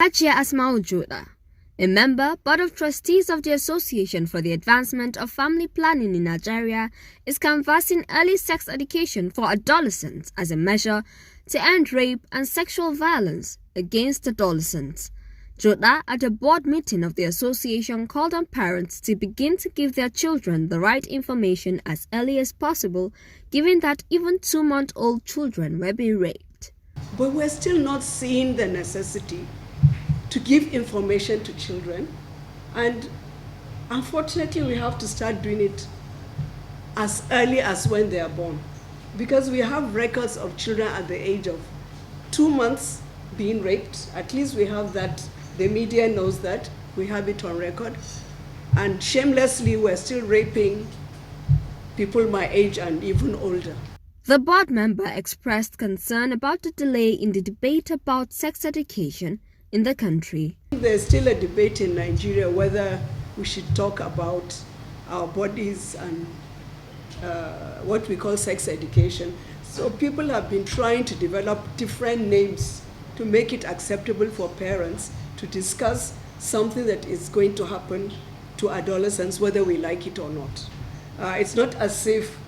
Hajiya Asamau Joda, a member, Board of Trustees of the Association for the Advancement of Family Planning in Nigeria, is canvassing early sex education for adolescents as a measure to end rape and sexual violence against adolescents. Joda, at a board meeting of the association, called on parents to begin to give their children the right information as early as possible, given that even 2-month-old children were being raped. But we're still not seeing the necessity to give information to children, and unfortunately we have to start doing it as early as when they are born, because we have records of children at the age of 2 months being raped. At least we have that, the media knows that, we have it on record, and shamelessly we're still raping people my age and even older. The board member expressed concern about the delay in the debate about sex education in the country. There's still a debate in Nigeria whether we should talk about our bodies and what we call sex education. So people have been trying to develop different names to make it acceptable for parents to discuss something that is going to happen to adolescents, whether we like it or not. It's not as if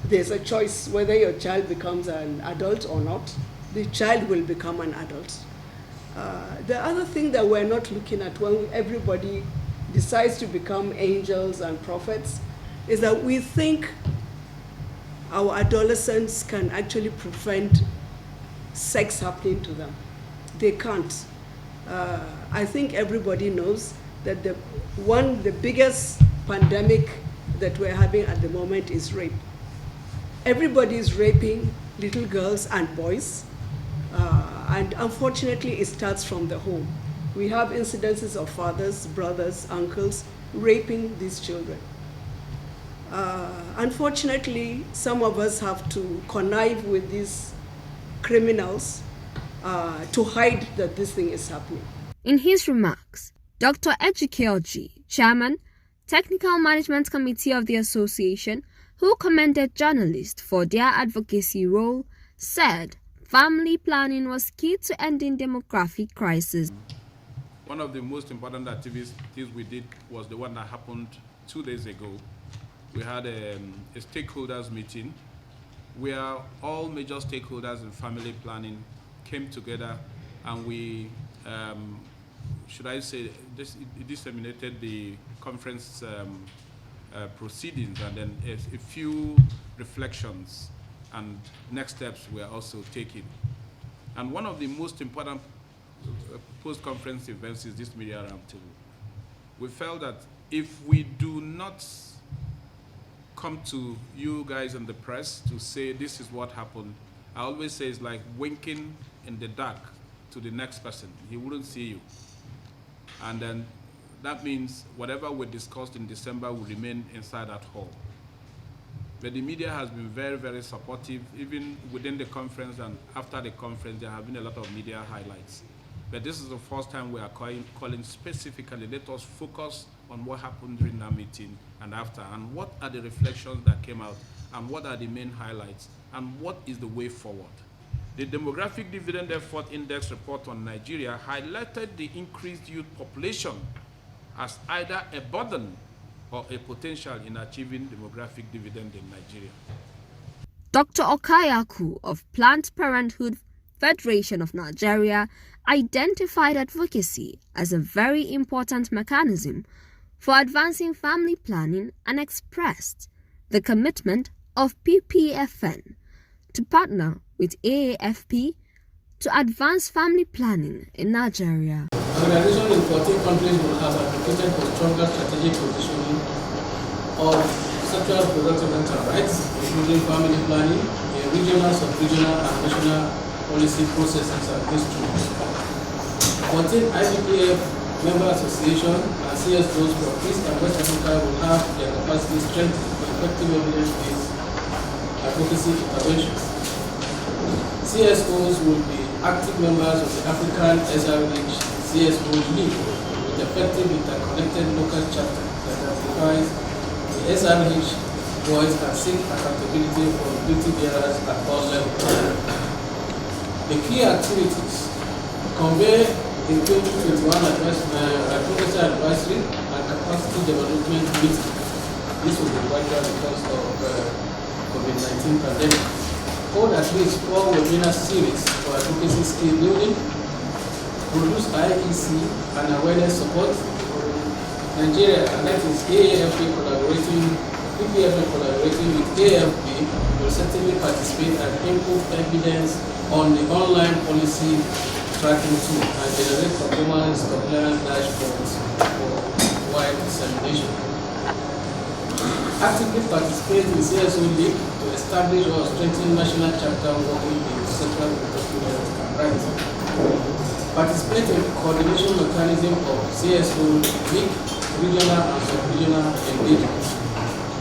there's a choice whether your child becomes an adult or not. The child will become an adult. The other thing that we're not looking at when everybody decides to become angels and prophets is that we think our adolescents can actually prevent sex happening to them. They can't. I think everybody knows that the biggest pandemic that we're having at the moment is rape. Everybody is raping little girls and boys. And unfortunately, it starts from the home. We have incidences of fathers, brothers, uncles raping these children. Unfortunately, some of us have to connive with these criminals to hide that this thing is happening. In his remarks, Dr. Ejikeoji, Chairman, Technical Management Committee of the Association, who commended journalists for their advocacy role, said family planning was key to ending demographic crisis. One of the most important activities we did was the one that happened 2 days ago. We had a stakeholders meeting where all major stakeholders in family planning came together, and we, disseminated the conference proceedings, and then a few reflections and next steps were also taken. And one of the most important post-conference events is this media roundtable. We felt that if we do not come to you guys in the press to say this is what happened, I always say it's like winking in the dark to the next person. He wouldn't see you. And then that means whatever we discussed in December will remain inside that hall. But the media has been very, very supportive, even within the conference and after the conference. There have been a lot of media highlights. But this is the first time we are calling specifically, let us focus on what happened during that meeting and after, and what are the reflections that came out, and what are the main highlights, and what is the way forward. The Demographic Dividend Effort Index report on Nigeria highlighted the increased youth population as either a burden or a potential in achieving demographic dividend in Nigeria. Dr. Okayaku of Planned Parenthood Federation of Nigeria identified advocacy as a very important mechanism for advancing family planning and expressed the commitment of PPFN to partner with AAFP to advance family planning in Nigeria. Organizations in 14 countries will have advocated for stronger strategic positioning of sexual reproductive rights, including family planning, in regional, sub-regional, and national policy processes and instruments. 14 IPPF member associations and CSOs from East and West Africa will have their capacity strengthened for effective evidence-based advocacy interventions. CSOs will be active members of the African SRH CSO League with effective interconnected local chapter that amplifies the SRH voice and seek accountability for duty bearers at all levels. The key activities convey in 2021 advocacy advisory and capacity development meeting. This will be virtual because of COVID-19 pandemic. Hold at least 4 webinar series for advocacy skill building, produce IEC and awareness support. Nigeria, and that is AAFP collaborating with AAFP, will certainly participate and input evidence on the online policy tracking tool and generate performance compliance dashboards for wide dissemination. Actively participate in CSO League to establish or strengthen national chapter working in sexual reproductive health and rights. Participate in coordination mechanism of CSO League, regional and sub-regional engagement.